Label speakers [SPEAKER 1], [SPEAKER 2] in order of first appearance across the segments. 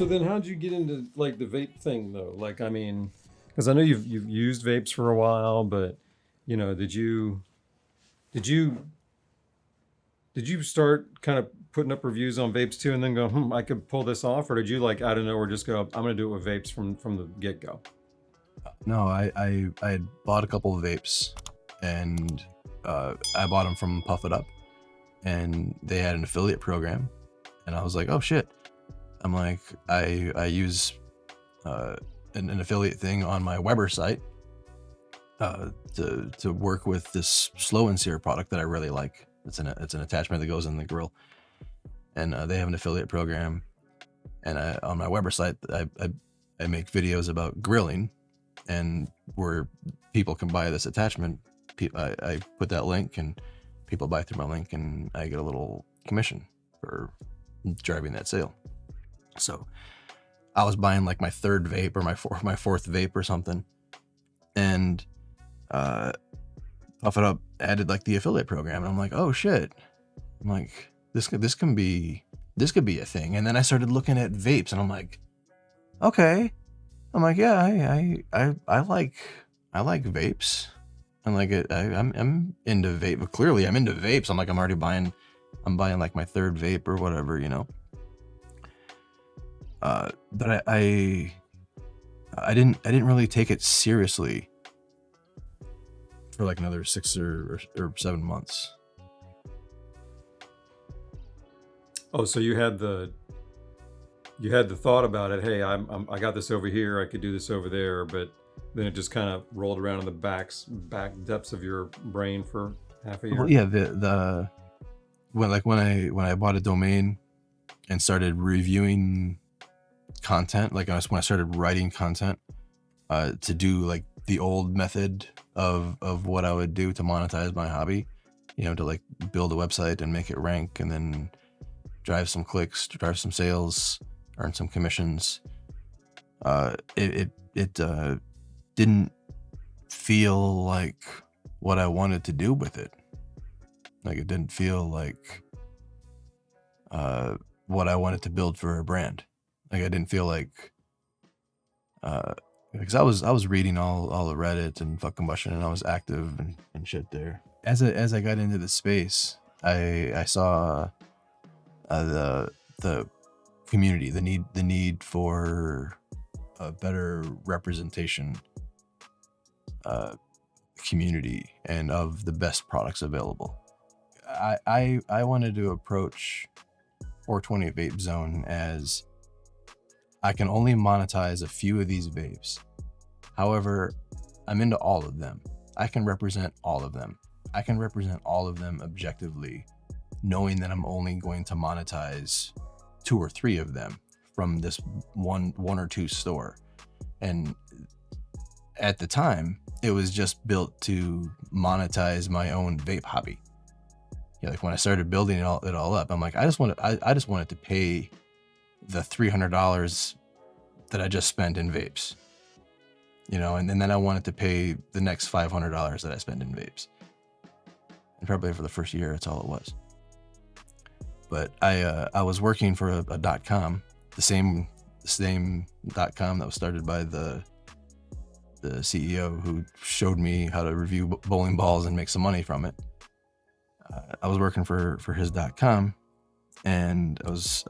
[SPEAKER 1] So then how'd you get into like the vape thing though? Like, I mean, because I know you've used vapes for a while, but did you did you start kind of putting up reviews on vapes too, and then go, I could pull this off, or did you like out of nowhere just go, I'm gonna do it with vapes from the get go?
[SPEAKER 2] No, I had bought a couple of vapes, and I bought them from Puff It Up, and they had an affiliate program, and I was like, oh shit. I'm like, I use an affiliate thing on my Weber site to work with this slow and sear product that I really like. It's an attachment that goes in the grill, and they have an affiliate program. And on my Weber site, I make videos about grilling, and where people can buy this attachment, I put that link, and people buy through my link, and I get a little commission for driving that sale. So I was buying like my third vape or my fourth vape or something, and Puff It Up added like the affiliate program, and I'm like, oh shit. I'm like, this could be a thing. And then I started looking at vapes, and I'm like, okay. I'm like, yeah, I like vapes. I'm like, I'm into vape. Clearly, I'm into vapes. I'm like, I'm buying like my third vape or whatever, you know. But I didn't really take it seriously for like another 6 or 7 months.
[SPEAKER 1] Oh, so you had the thought about it. Hey, I got this over here. I could do this over there, but then it just kind of rolled around in the back depths of your brain for half a year.
[SPEAKER 2] Well, yeah, when I bought a domain and started reviewing content, like when I started writing content to do like the old method of what I would do to monetize my hobby, you know, to like build a website and make it rank, and then drive some clicks, drive some sales, earn some commissions. It didn't feel like what I wanted to do with it. Like it didn't feel like what I wanted to build for a brand. Like I didn't feel like because I was reading all the Reddit and fuck combustion, and I was active and shit there. As I got into the space, I saw the community, the need for a better representation community and of the best products available. I wanted to approach 420 Vape Zone as I can only monetize a few of these vapes. However, I'm into all of them. I can represent all of them. I can represent all of them objectively, knowing that I'm only going to monetize 2 or 3 of them from this one or two store. And at the time, it was just built to monetize my own vape hobby. Yeah, like when I started building it all up, I'm like, I just wanted to pay the $300 that I just spent in vapes, you know, and then I wanted to pay the next $500 that I spent in vapes. And probably for the first year, that's all it was. But I was working for a .com, the same .com that was started by the CEO who showed me how to review bowling balls and make some money from it. I was working for his .com, and I was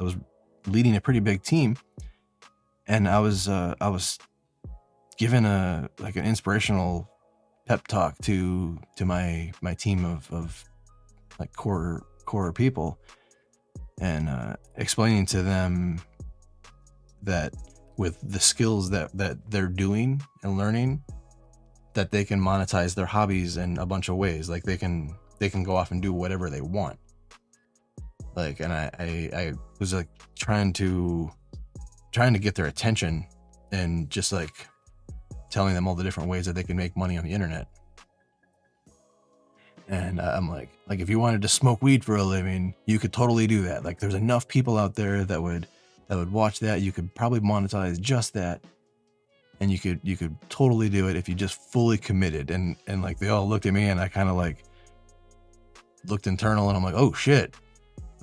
[SPEAKER 2] leading a pretty big team, and I was given an inspirational pep talk to my team of like core people, and explaining to them that with the skills that they're doing and learning, that they can monetize their hobbies in a bunch of ways. Like they can go off and do whatever they want. Like, and I was like trying to get their attention and just like telling them all the different ways that they can make money on the internet. And I'm like if you wanted to smoke weed for a living, you could totally do that. Like there's enough people out there that would watch that. You could probably monetize just that. And you could totally do it if you just fully committed. And like they all looked at me, and I kind of like looked internal, and I'm like, oh shit.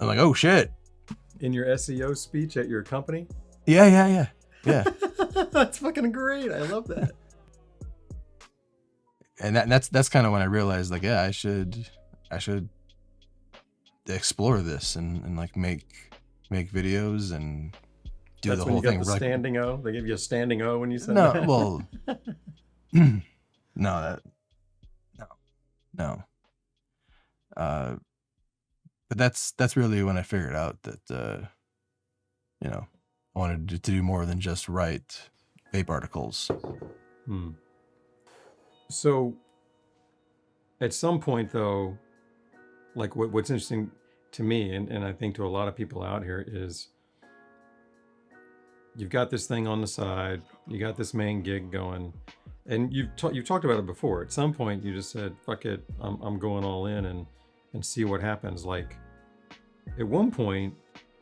[SPEAKER 2] In your SEO speech at your company? Yeah.
[SPEAKER 1] That's fucking great. I love that.
[SPEAKER 2] And that's kind of when I realized, like, yeah, I should explore this and like make videos and do
[SPEAKER 1] That's
[SPEAKER 2] the
[SPEAKER 1] when
[SPEAKER 2] whole
[SPEAKER 1] you got
[SPEAKER 2] thing.
[SPEAKER 1] the
[SPEAKER 2] Like,
[SPEAKER 1] standing O. They give you a standing O when you said
[SPEAKER 2] no,
[SPEAKER 1] that.
[SPEAKER 2] well, no, no. But that's really when I figured out that you know, I wanted to do more than just write vape articles.
[SPEAKER 1] So at some point though, like what's interesting to me, and I think to a lot of people out here, is you've got this thing on the side, you got this main gig going, and you've talked about it before. At some point you just said, fuck it, I'm going all in and see what happens. Like at one point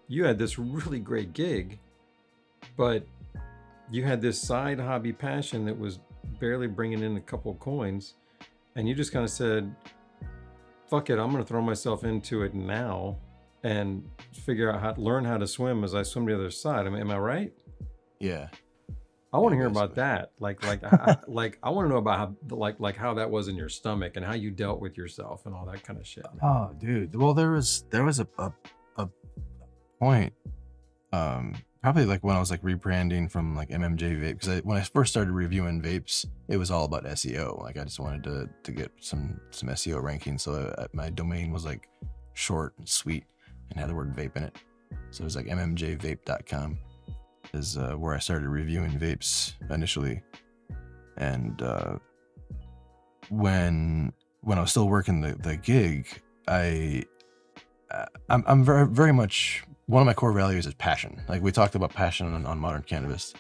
[SPEAKER 1] you had this really great gig, but you had this side hobby passion that was barely bringing in a couple of coins, and you just kind of said, fuck it, I'm going to throw myself into it now and figure out how to learn how to swim as I swim to the other side. Am I right?
[SPEAKER 2] Yeah.
[SPEAKER 1] I want to
[SPEAKER 2] Yeah,
[SPEAKER 1] hear about
[SPEAKER 2] basically.
[SPEAKER 1] that. Like I want to know about how how that was in your stomach and how you dealt with yourself and all that kind of shit.
[SPEAKER 2] Oh, dude. Well, there was a point, probably like when I was like rebranding from like MMJ Vape, because when I first started reviewing vapes, it was all about SEO. Like I just wanted to get some SEO ranking, so my domain was like short and sweet and had the word vape in it. So it was like mmjvape.com is where I started reviewing vapes initially. And when I was still working the gig, I'm very, very much, one of my core values is passion. Like we talked about passion on Modern Cannabis.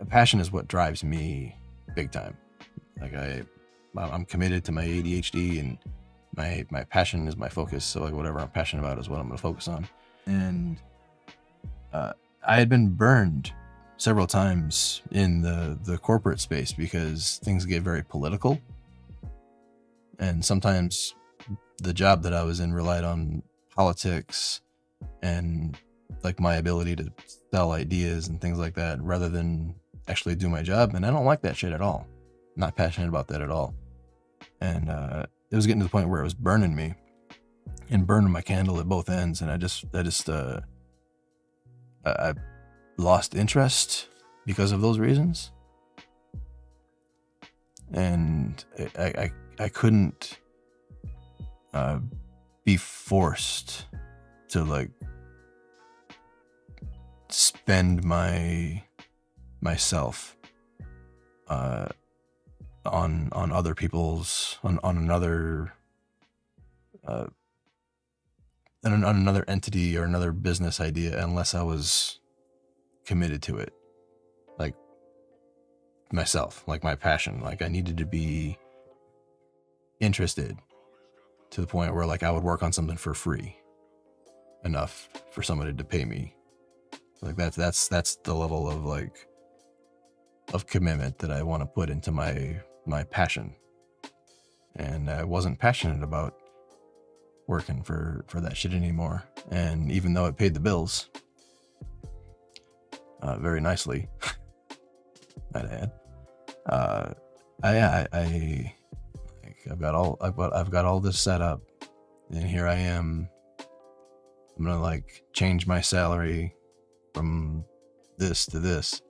[SPEAKER 2] Passion is what drives me big time. Like I'm committed to my ADHD, and my passion is my focus. So like whatever I'm passionate about is what I'm going to focus on. And I had been burned several times in the corporate space because things get very political. And sometimes the job that I was in relied on politics and like my ability to sell ideas and things like that rather than actually do my job. And I don't like that shit at all. I'm not passionate about that at all. And it was getting to the point where it was burning me and burning my candle at both ends. And I lost interest because of those reasons. And I couldn't be forced to like spend myself on other people's on another on another entity or another business idea unless I was committed to it, like myself, like my passion. Like I needed to be interested to the point where like I would work on something for free enough for somebody to pay me. Like that's the level of like of commitment that I want to put into my passion. And I wasn't passionate about working for that shit anymore. And even though it paid the bills very nicely, I'd add, I've got all this set up, and here I am. I'm gonna like change my salary from this to this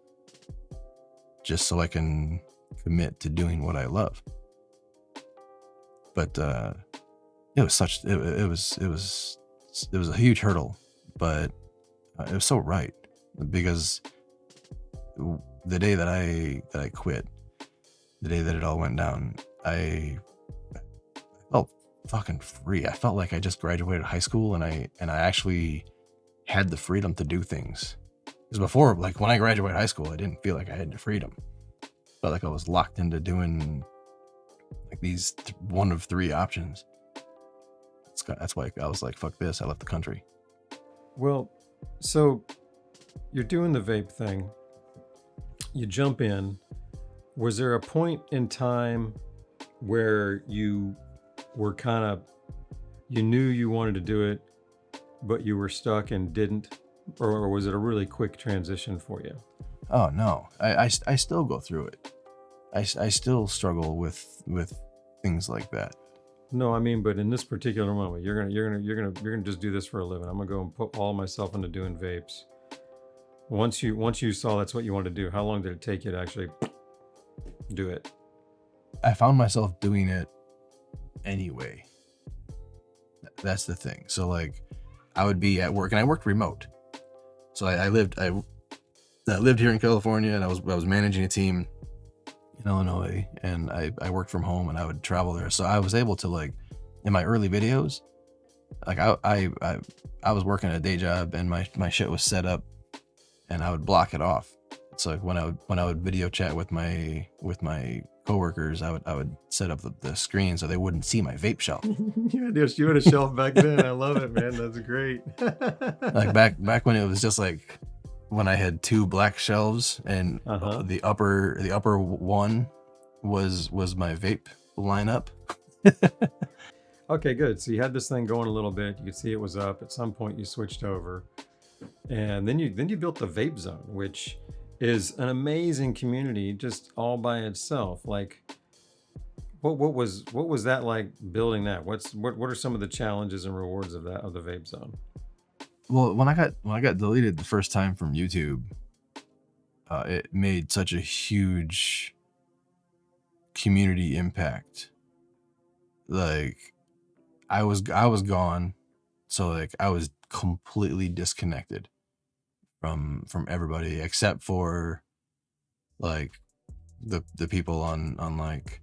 [SPEAKER 2] just so I can commit to doing what I love. But it was a huge hurdle, but it was so right, because the day that I quit, the day that it all went down, I felt fucking free. I felt like I just graduated high school and I actually had the freedom to do things. Because before, like when I graduated high school, I didn't feel like I had the freedom. I felt like I was locked into doing like these one of three options. That's why I was like, fuck this. I left the country.
[SPEAKER 1] Well, so you're doing the vape thing. You jump in. Was there a point in time where you were you knew you wanted to do it, but you were stuck and didn't or was it a really quick transition for you?
[SPEAKER 2] Oh no, I still go through it. I still struggle with things like that.
[SPEAKER 1] No, I mean, but in this particular moment, you're gonna just do this for a living. I'm gonna go and put all myself into doing vapes. Once you saw that's what you wanted to do, how long did it take you to actually do it?
[SPEAKER 2] I found myself doing it anyway. That's the thing. So like, I would be at work, and I worked remote. So I lived here in California, and I was managing a team in Illinois, and I worked from home, and I would travel there. So I was able to, like, in my early videos, like I was working a day job, and my shit was set up, and I would block it off. So like when I would video chat with my coworkers, I would set up the screen so they wouldn't see my vape shelf.
[SPEAKER 1] You had a shelf back then. I love it, man. That's great.
[SPEAKER 2] Like back when it was just like, when I had 2 black shelves, and the upper one was my vape lineup.
[SPEAKER 1] Okay, good. So you had this thing going a little bit. You could see it was up. At some point, you switched over, and then you built the Vape Zone, which is an amazing community just all by itself. Like, what was that like building that? What are some of the challenges and rewards of the Vape Zone?
[SPEAKER 2] Well, when I got deleted the first time from YouTube, it made such a huge community impact. Like, I was gone, so like I was completely disconnected from everybody, except for like the people on like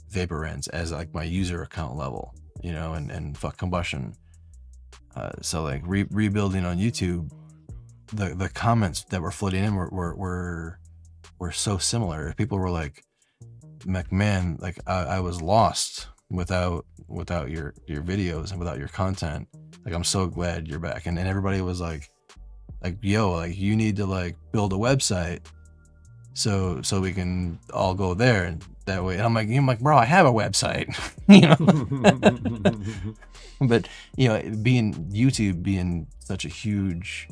[SPEAKER 2] Vapor Ends as like my user account level, and fuck combustion. So like rebuilding on YouTube, the comments that were flooding in were so similar. People were like, "Man, like I was lost without your videos and without your content. Like, I'm so glad you're back." And everybody was like, "Yo, like you need to like build a website so we can all go there, and that way." And I'm like, bro, I have a website, But YouTube being such a huge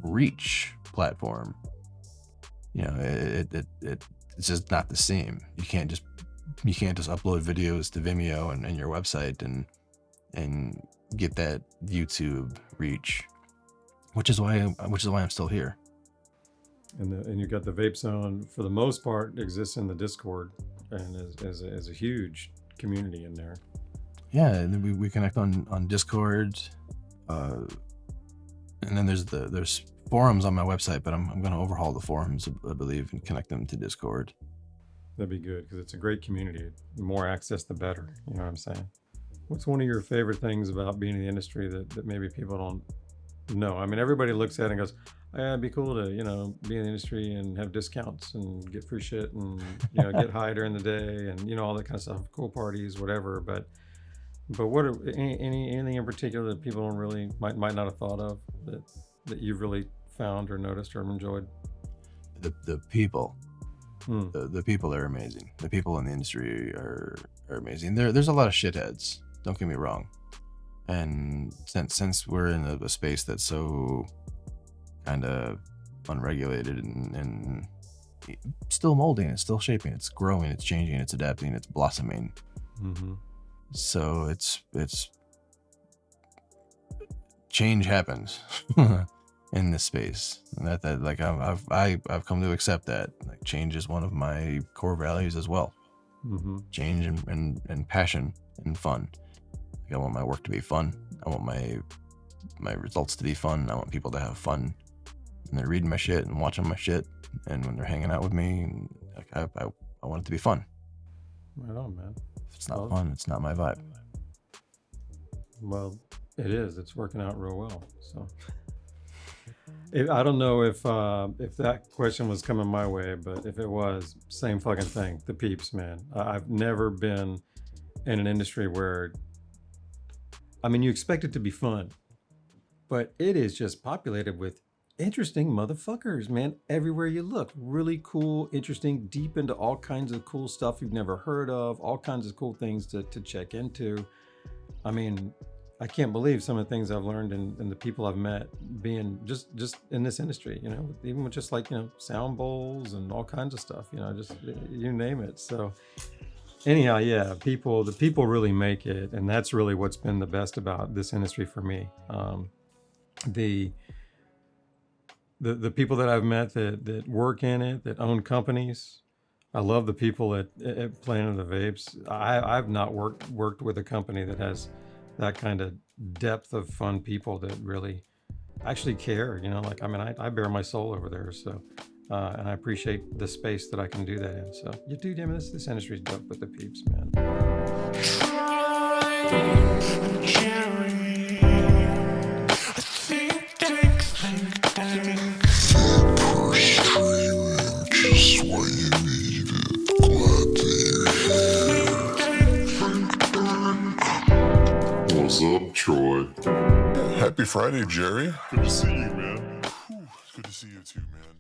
[SPEAKER 2] reach platform, it's just not the same. You can't just upload videos to Vimeo and your website and get that YouTube reach, which is why I'm still here.
[SPEAKER 1] And you got the Vape Zone, for the most part, exists in the Discord, and is a huge community in there.
[SPEAKER 2] Yeah, and we connect on Discord, and then there's forums on my website, but I'm gonna overhaul the forums, I believe, and connect them to Discord.
[SPEAKER 1] That'd be good, because it's a great community. The more access, the better. You know what I'm saying? What's one of your favorite things about being in the industry that maybe people don't know? I mean, everybody looks at it and goes, "Yeah, it'd be cool to, be in the industry and have discounts and get free shit and, get high during the day and, all that kind of stuff, cool parties, whatever." But what are anything in particular that people don't really might not have thought of that you've really found or noticed or enjoyed?
[SPEAKER 2] The people. The people are amazing. The people in the industry are amazing. There's a lot of shitheads, don't get me wrong. And since we're in a space that's so kind of unregulated and still molding, it's still shaping, it's growing, it's changing, it's adapting, it's blossoming.
[SPEAKER 1] Mm-hmm.
[SPEAKER 2] So it's change happens in this space. And that like I've come to accept that like change is one of my core values as well.
[SPEAKER 1] Mm-hmm.
[SPEAKER 2] Change and passion and fun. Like, I want my work to be fun. I want my results to be fun. I want people to have fun, and they're reading my shit and watching my shit, and when they're hanging out with me, and like, I want it to be fun.
[SPEAKER 1] Right on, man.
[SPEAKER 2] If it's not fun, it's not my vibe.
[SPEAKER 1] Well, it is. It's working out real well. So I don't know if that question was coming my way, but if it was, same fucking thing. The peeps, man. I've never been in an industry where, I mean, you expect it to be fun, but it is just populated with interesting motherfuckers, man. Everywhere you look, really cool, interesting, deep into all kinds of cool stuff you've never heard of, all kinds of cool things to check into. I mean, I can't believe some of the things I've learned and the people I've met being just in this industry, you know, even with just like, you know, sound bowls and all kinds of stuff, you know, just you name it. So anyhow, yeah, the people really make it. And that's really what's been the best about this industry for me. The people that I've met that work in it, that own companies. I love the people at Planet of the Vapes. I've not worked with a company that has that kind of depth of fun people that really actually care, you know, like, I mean, I bare my soul over there. So, and I appreciate the space that I can do that in. So you do, damn, this industry is dope with the peeps, man.
[SPEAKER 3] Just what you needed. Glad that you're here. What's up, Troy? Happy Friday, Jerry. Good to see you, man. Whew, good to see you too, man.